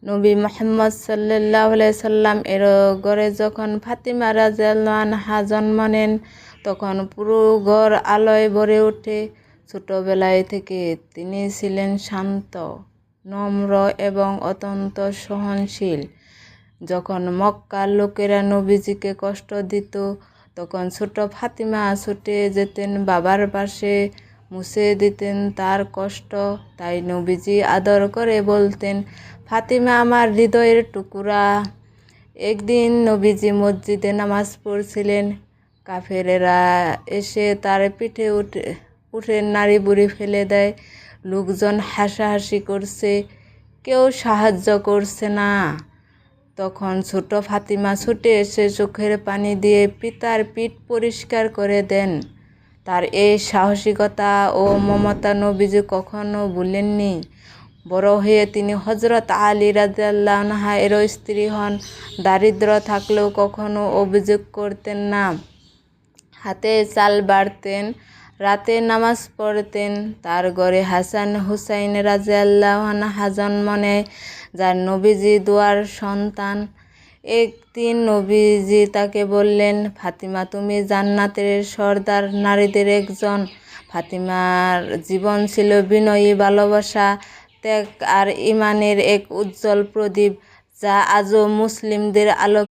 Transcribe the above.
নবী মুহাম্মদ সাল্লাল্লাহু আলাইহি সাল্লাম এর ঘরে যখন ফাতিমা রাদিয়াল্লাহু আনহা জন্ম নেন, তখন পুরো ঘর আলোয় ভরে ওঠে। ছোটবেলায় থেকে তিনি ছিলেন শান্ত, নম্র এবং অত্যন্ত সহনশীল। যখন মক্কার লোকেরা নবীজিকে কষ্ট দিত, তখন ছোট ফাতিমা ছুটে যেতেন বাবার পাশে, মুছে দিতেন তার কষ্ট। তাই নবীজি আদর করে বলতেন, ফাতিমা আমার হৃদয়ের টুকরা। একদিন নবীজি মসজিদে নামাজ পড়ছিলেন। কাফেরেরা এসে তার পিঠে উঠে নাড়ি বুড়ি ফেলে দেয়। লোকজন হাসাহাসি করছে, কেউ সাহায্য করছে না। তখন ছোট ফাতিমা ছুটে এসে চোখের পানি দিয়ে পিতার পিঠ পরিষ্কার করে দেন। তার এই সাহসিকতা ও মমতা নবীজি কখনো ভুলেননি। বড় হয়ে তিনি হযরত আলী রাদিয়াল্লাহু আনহা এর স্ত্রী হন। দারিদ্র থাকলেও কখনো অভিযোগ করতেন না। হাতে চাল বাড়তেন, রাতে নামাজ পড়তেন। তার ঘরে হাসান হুসাইন রাদিয়াল্লাহু আনহা জন্ম নেয়, যার নবীজি দুয়ার সন্তান। একদিন নবীজি তাকে বললেন, ফাতিমা তুমি জান্নাতের সর্দার নারীদের একজন। ফাতিমার জীবন ছিল বিনয়ী, ভালোবাসা, ত্যাগ আর ঈমানের এক উজ্জ্বল প্রদীপ, যা আজও মুসলিমদের আলো